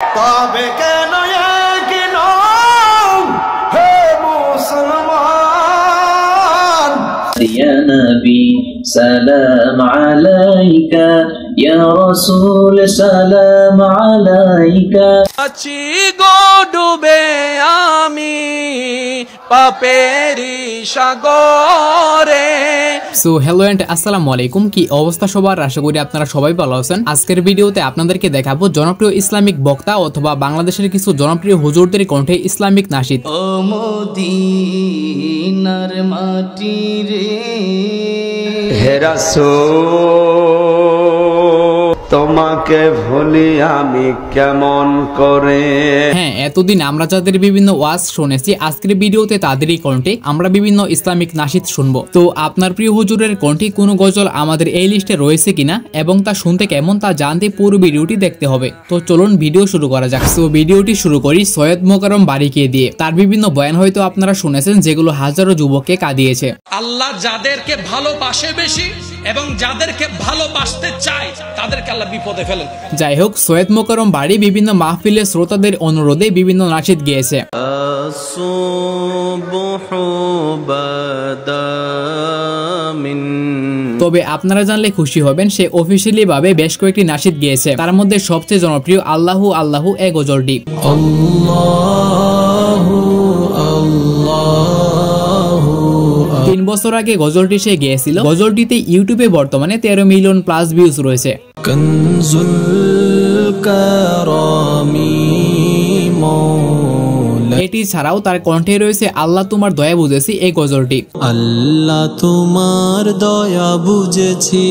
তবে কেন হে মুসলমান ইয়া নবী সালাম আলাইকা ইয়া রাসূল সালাম আলাইকা। আছি গো ডুবে আমি পাপেরি সাগরে। সো হ্যালো এন্ড আসসালামু আলাইকুম, কি অবস্থা সবার? আশা করি আপনারা সবাই ভালো আছেন। আজকের ভিডিওতে আপনাদেরকে দেখাবো জনপ্রিয় ইসলামিক বক্তা অথবা বাংলাদেশের কিছু জনপ্রিয় হুজুরদের কণ্ঠে ইসলামিক নাশিদ। ও মদিনার মাটি রে হে রাসূল তোমাকে ভুলি আমি কেমন করে। হ্যাঁ, এতদিন আমরা যাদের বিভিন্ন ওয়াজ শুনেছি, আজকের ভিডিওতে তাদেরই কণ্ঠে আমরা বিভিন্ন ইসলামিক নাশিদ শুনবো। তো আপনার প্রিয় হুজুরের কণ্ঠে কোনো গজল আমাদের এই লিস্টে রয়েছে কিনা এবং তা শুনতে কেমন তা জানতে পুরো ভিডিওটি দেখতে হবে। তো চলুন ভিডিও শুরু করা যাক। তো ভিডিওটি শুরু করি সৈয়দ মোকাররম বারীকে দিয়ে। তার বিভিন্ন বয়ান হয়তো আপনারা শুনেছেন, যেগুলো হাজারো যুবককে কাঁদিয়েছে। আল্লাহ যাদেরকে ভালোবাসে বেশি এবং যাদেরকে ভালোবাসতে চায় তাদেরকে আল্লাহ বিপদে ফেলেন। যাই হোক, সৈয়দ মোকাররম বারী বিভিন্ন মাহফিলে শ্রোতাদের অনুরোধে বিভিন্ন নাশিদ গেয়েছে। তবে আপনারা জানলে খুশি হবেন, সে অফিসিয়ালি ভাবে বেশ কয়েকটি নাশিদ গেয়েছে। তার মধ্যে সবচেয়ে জনপ্রিয় আল্লাহু আল্লাহু এ গজলটি। 3 বছর আগে গজলটি সে গেয়েছিল। গজলটিতে ইউটিউবে বর্তমানে 13 মিলিয়ন প্লাস ভিউজ রয়েছে। এটি ছাড়াও তার কণ্ঠে রয়েছে আল্লাহ তোমার দয়া বুঝেছি এই গজলটি। আল্লাহ তোমার দয়া বুঝেছি।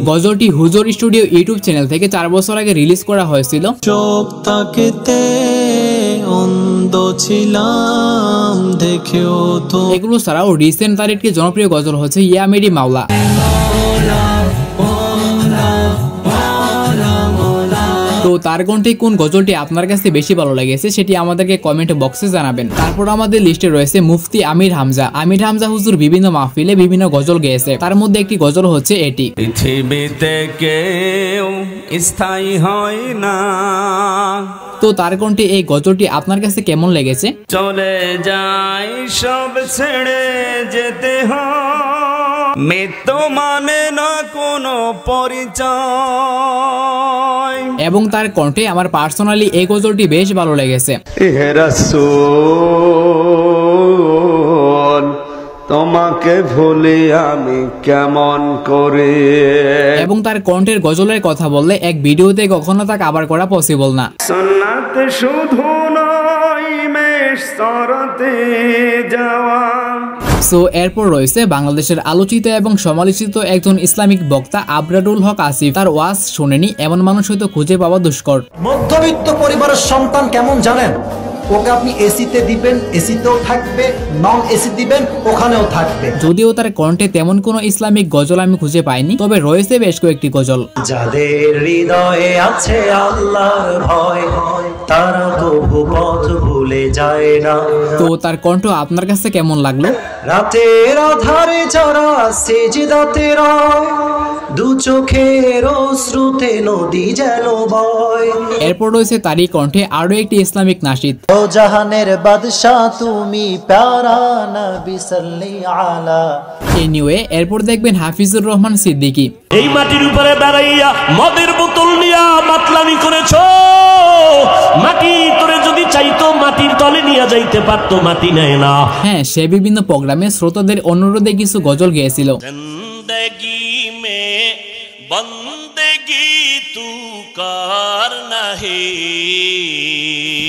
গজলটি হুজুর স্টুডিও ইউটিউব চ্যানেল থেকে 4 বছর আগে রিলিজ করা হয়েছিল। চোখ তাকেতে অন্ধ ছিলাম দেখেও তো। এগুলো ছাড়াও রিসেন্ট তার একটি জনপ্রিয় গজল হচ্ছে ইয়া মেরি মাওলা। তো তার কণ্ঠে কোন গজলটি আপনার কাছে বেশি ভালো লেগেছে সেটি আমাদেরকে কমেন্ট বক্সে জানাবেন। তারপর আমাদের লিস্টে রয়েছে মুফতি আমির হামজা। আমির হামজা হুজুর বিভিন্ন মাহফিলে বিভিন্ন গজল গেয়েছে। তার মধ্যে একটি গজল হচ্ছে এটি। পৃথিবীতে কেউ স্থায়ী হয় না। তো তার কণ্ঠে এই গজলটি আপনার কাছে কেমন লেগেছে? চলে যাই সব ছেড়ে যেতে হয়, মৃত্যু মানে না কোনো পরিচয়। এবং তার কণ্ঠে আমার পার্সোনালি এই গজলটি বেশ ভালো লেগেছে। হে রাসূল তোমাকে ভুলি আমি কেমন করে। এবং তার কণ্ঠের গজলের কথা বললে এক ভিডিওতে কখনো তা কভার করা পসিবল না। সুন্নাত শুধু নয় মেশরতে যাওয়া। সো এরপর রয়েছে বাংলাদেশের আলোচিত এবং সমালোচিত একজন ইসলামিক বক্তা আবরারুল হক আসিফ। তার ওয়াজ শুনেনি এমন মানুষ হয়তো খুঁজে পাওয়া দুষ্কর। মধ্যবিত্ত পরিবারের সন্তান কেমন জানেন? ওকে আপনি এসিতে দিবেন, এসিতেও থাকবে, নন এসি দিবেন, ওখানেও থাকবে। যদিও তার কণ্ঠে তেমন কোনো ইসলামিক গজল আমি খুঁজে পাইনি, তবে রয়েছে বেশ কয়েকটি গজল। যাদের হৃদয়ে আছে আল্লাহর ভয়, তারা তবু পথ ভুলে যায় না। তো তার কণ্ঠ আপনার কাছে কেমন লাগলো? রাতের আধারে যারা সিজদাতে রয়, দু চোখের অশ্রুতে নদী যেন বয়। এরপর রয়েছে তারই কণ্ঠে আরো একটি ইসলামিক নাশিদ। ও জাহানের বাদশা তুমি প্যারা নবী সাল্লাল্লাহু আলা। এনিওয়ে, এরপর দেখবেন হাফিজুর রহমান সিদ্দিকী। এই মাটির উপরে দাঁড়াইয়া মদের বোতল নিয়া মাতলামি করেছো। মাটি তোরে যদি চাইতো মাটির তলে নিয়ে যাইতে পারতো, মাটি নেয় না। হ্যাঁ, সে বিভিন্ন প্রোগ্রামে শ্রোতাদের অনুরোধে কিছু গজল গেয়েছিল। জিন্দেগি মে বন্দেগি তু করনা হে।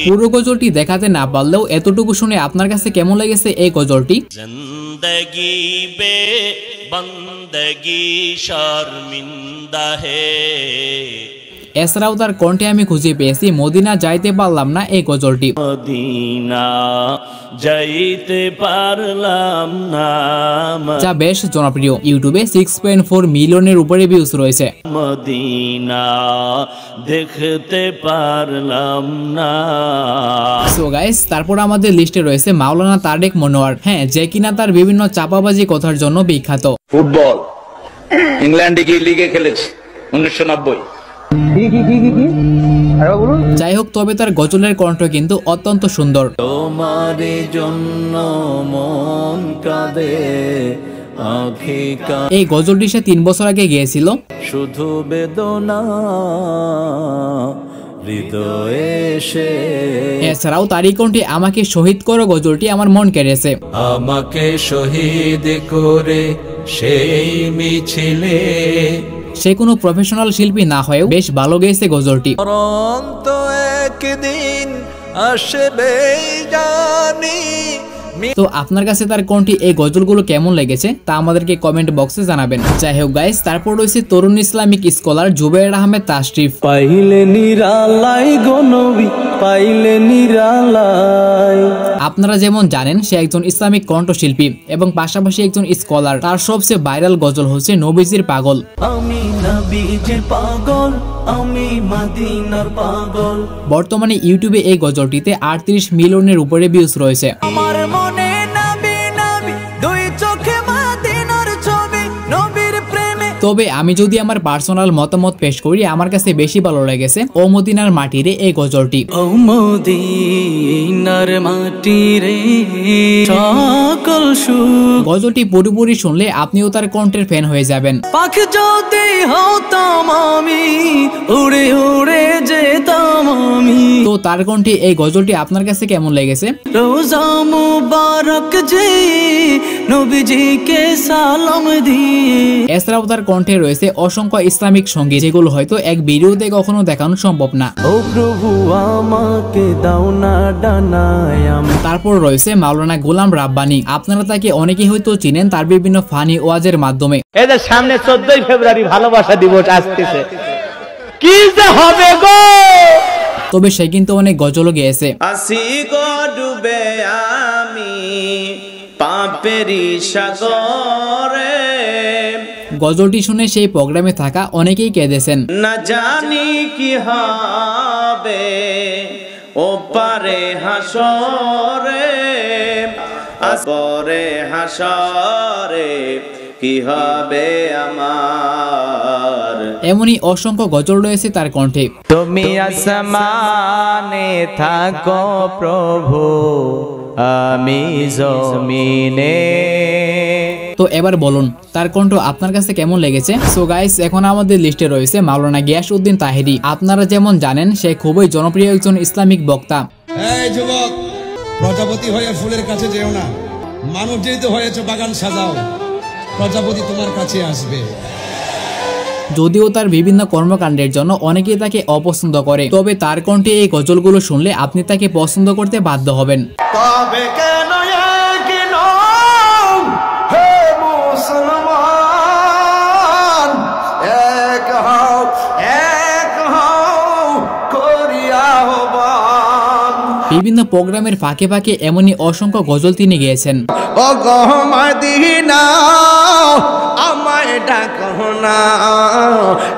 পুরো গজলটি দেখাতে না পারলেও এতটুকু শুনে আপনার কাছে কেমন লেগেছে এই গজলটি? জিন্দেগি বে বন্দেগি শর্মিন্দা হে। এছাড়াও তার কণ্ঠে আমি খুঁজে পেয়েছি মদিনা যাইতে পারলাম না এই গজলটি। মদিনা যাইতে পারলাম না, যা বেশ জনপ্রিয়। ইউটিউবে 6.4 মিলিয়নের উপরে ভিউজ রয়েছে। মদিনা দেখতে পারলাম না। সো গাইস, তারপর আমাদের লিস্টে রয়েছে মাওলানা তারেক মনোয়ার। হ্যাঁ, যে কিনা তার বিভিন্ন চাপাবাজি কথার জন্য বিখ্যাত। ফুটবল ইংল্যান্ডে গিয়ে লিগে খেলেছে 1990। যাই হোক, তবে তার গজলের কণ্ঠ কিন্তু অত্যন্ত সুন্দর। তোমার জন্য মন কাঁদে, এই গজলটি সে 3 বছর আগে গিয়েছিল। শুধু বেদনা হৃদয়ে সে। এছাড়াও তারই কণ্ঠে আমাকে শহীদ করো গজলটি আমার মন কেড়েছে। আমাকে শহীদ করে সেই মিছিলে। সে কোনো প্রফেশনাল শিল্পী না হয়েও বেশ ভালো গেয়েছে গজলটি। অনন্ত একদিন আসবে জানি। তো আপনার কাছে তার কোনটি এই গজলগুলো কেমন লেগেছে তা আমাদেরকে কমেন্ট বক্সে জানাবেন। যাই হোক গাইস, তারপর রয়েছে তরুণ ইসলামিক স্কলার জুবায়ের আহমেদ তাশরিফ। পাইলে নিরালাই গো নবী, পাইলে নিরালাই। আপনারা যেমন জানেন সে একজন ইসলামিক কণ্ঠশিল্পী এবং পাশাপাশি একজন স্কলার। তার সবচেয়ে ভাইরাল গজল হচ্ছে নবীজির পাগল। আমি নবীজির পাগল, আমি মদিনার পাগল। বর্তমানে ইউটিউবে এই গজলটিতে 38 মিলিয়নের উপরে ভিউজ রয়েছে। আমার মনে নবী নবী, দুই চোখে মদিনার ছবি, নবীর প্রেমে। তবে আমি যদি আমার পার্সোনাল মতামত পেশ করি, আমার কাছে বেশি ভালো লেগেছে ও মদিনার মাটিরে এই গজলটি। ও মদিনার মাটিরে সকল সুখ। গজলটি পুরোপুরি শুনলে আপনিও তার কণ্ঠের ফ্যান হয়ে যাবেন। পাখি যদি হতাম আমি, উড়ে উড়ে যেতাম আমি। তো তার কণ্ঠে এই গজলটি আপনার কাছে কেমন লেগেছে? রোজা মুবারক যে নবীজিকে সালাম দিয়ে। এছাড়াও তার কণ্ঠে রয়েছে অসংখ্য ইসলামিক সঙ্গীত, যেগুলো হয়তো এক ভিডিওতে কখনো দেখানো সম্ভব না। ও প্রভু আমাকে দাও না ডানায়। তারপর রয়েছে মাওলানা গোলাম রাব্বানী। আপনারা তাকে অনেকেই হয়তো চিনেন তার বিভিন্ন ফানি ওয়াজের মাধ্যমে। এই যে সামনে 14 ফেব্রুয়ারি ভালোবাসা দিবস আসতেছে, কি যে হবে গো। তবে সে কিন্তু অনেক গজলও গেয়েছে। আসি গো ডুবে আমি পাপেরি সাগরে। গজলটি শুনে সেই প্রোগ্রামে থাকা অনেকেই কেঁদেছেন। না জানি কি হবে ও পারে হাসরে, আসরে হাসরে কি হবে আমার। এমনই অসংখ্য গজল রয়েছে তার কণ্ঠে। তুমি আসমানে থাকো প্রভু, আমি জমিনে। তো এবার বলুন তার কণ্ঠ আপনার কাছে কেমন লেগেছে? সো গাইস, এখন আমাদের লিস্টে রয়েছে মাওলানা গিয়াসউদ্দিন তাহেরি। আপনারা যেমন জানেন সে খুবই জনপ্রিয় একজন ইসলামিক বক্তা। এই যুবক, প্রজাপতি হয়ে ফুলের কাছে যেও না। মানব যেহেতু হয়েছে বাগান সাজাও, প্রজাপতি তোমার কাছে আসবে। যদিও তার বিভিন্ন কর্মকাণ্ডের জন্য অনেকেই তাকে অপছন্দ করে, তবে তার কণ্ঠে এই গজলগুলো শুনলে আপনি তাকে পছন্দ করতে বাধ্য হবেন। তবে কেন কেন হে মুসলমান, এক হও করিয়া আহ্বান। বিভিন্ন প্রোগ্রামের ফাঁকে ফাঁকে এমনই অসংখ্য গজল তিনি গেয়েছেন। ও গো মদিনা আমায় ডাকো না,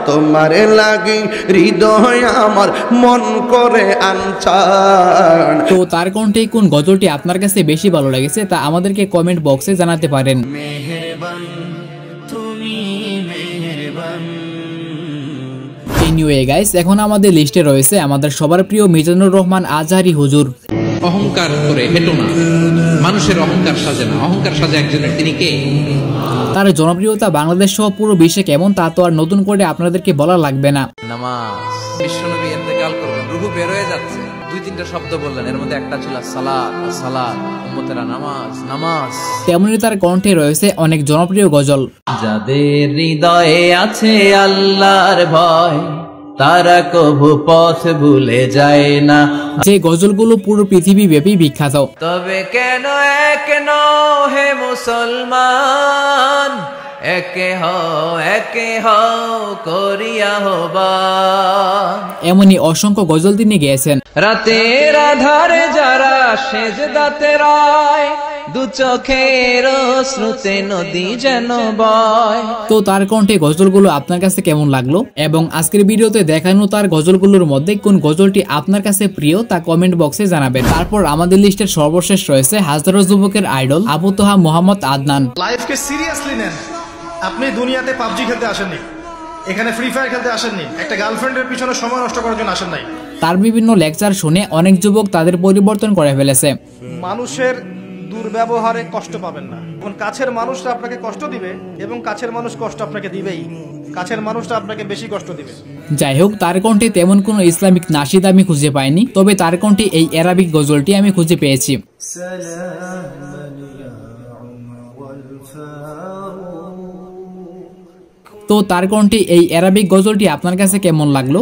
তোমার লাগি হৃদয় আমার মন করে আনছান। তো তার কণ্ঠে কোন গজলটি আপনার কাছে বেশি ভালো লেগেছে তা আমাদেরকে কমেন্ট বক্সে জানাতে পারেন। মেহেরবান তুমি মেহেরবান। এনিওয়ে গাইস, এখন আমাদের লিস্টে রয়েছে আমাদের সবার প্রিয় মিজানুর রহমান আজহারি হুজুর। অহংকার করে হেঁটো না, মানুষের অহংকার সাজে না, অহংকার সাজে একজনের। তিনি কে? তার জনপ্রিয়তা বাংলাদেশ সহ পুরো বিশ্বে কেমন তা তো আর নতুন করে আপনাদেরকে বলা লাগবে না। নামাজ। বিশ্বনবী ইন্তেকাল করবেন, রূহ বের হয়ে যাচ্ছে, 2-3টা শব্দ বললেন, এর মধ্যে একটা ছিল সালাত, সালাত, উম্মতেরা নামাজ, নামাজ। তেমনি তার কণ্ঠে রয়েছে অনেক জনপ্রিয় গজল। যাদের হৃদয়ে আছে আল্লাহর ভয়, তারা কবু পথ ভুলে যায় না। যে গজলগুলো পুরো পৃথিবী ব্যাপী বিখ্যাত। তবে কেন এক নও হে মুসলমান, একে হও করিয়া আহ্বান। এমনই অসংখ্য গজল তিনি গেয়েছেন। রাতের আধারে যারা সেজদাতে রয়, দু চোখের শ্রুতে নদী যেন বয়। তো তার কণ্ঠে গজলগুলো আপনার কাছে কেমন লাগলো এবং আজকের ভিডিওতে দেখানো তার গজলগুলোর মধ্যে কোন গজলটি আপনার কাছে প্রিয় তা কমেন্ট বক্সে জানাবেন। তারপর আমাদের লিস্টের সর্বশেষ রয়েছে হাজারো যুবকের আইডল আবু তোহা মোহাম্মদ আদনান। লাইফকে সিরিয়াসলি নেন। আপনি দুনিয়াতে পাবজি খেলতে আসেননি, এখানে ফ্রি ফায়ার খেলতে আসেননি, একটা গার্লফ্রেন্ডের পিছনে সময় নষ্ট করার জন্য আসেন নাই। তার বিভিন্ন লেকচার শুনে অনেক যুবক তাদের পরিবর্তন করে ফেলেছে। মানুষের দুর্ব্যবহারে কষ্ট পাবেন না। এখন কাছের মানুষরা আপনাকে কষ্ট দিবে এবং কাছের মানুষ কষ্ট আপনাকে দিবেই, কাছের মানুষটা আপনাকে বেশি কষ্ট দিবে। যাই হোক, তার কণ্ঠে তেমন কোনো ইসলামিক নাশিদ আমি খুঁজে পাইনি, তবে তার কণ্ঠে এই অ্যারাবিক গজলটি আমি খুঁজে পেয়েছি। তো তার কণ্ঠে এই অ্যারাবিক গজলটি আপনার কাছে কেমন লাগলো?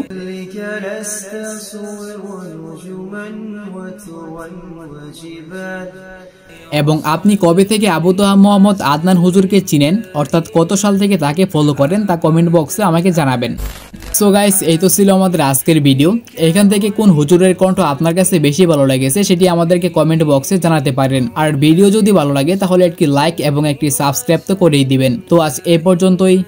এবং আপনি কবে থেকে আবু তোহা মোহাম্মদ আদনান হুজুরকে চিনেন, অর্থাৎ কত সাল থেকে তাকে ফলো করেন, তা কমেন্ট বক্সে আমাকে জানাবেন। সো গাইস, এই তো ছিল আমাদের আজকের ভিডিও। এখান থেকে কোন হুজুরের কণ্ঠ আপনার কাছে বেশি ভালো লেগেছে সেটি আমাদেরকে কমেন্ট বক্সে জানাতে পারেন। আর ভিডিও যদি ভালো লাগে তাহলে একটি লাইক এবং একটি সাবস্ক্রাইব তো করেই দিবেন। তো আজ এই পর্যন্তই।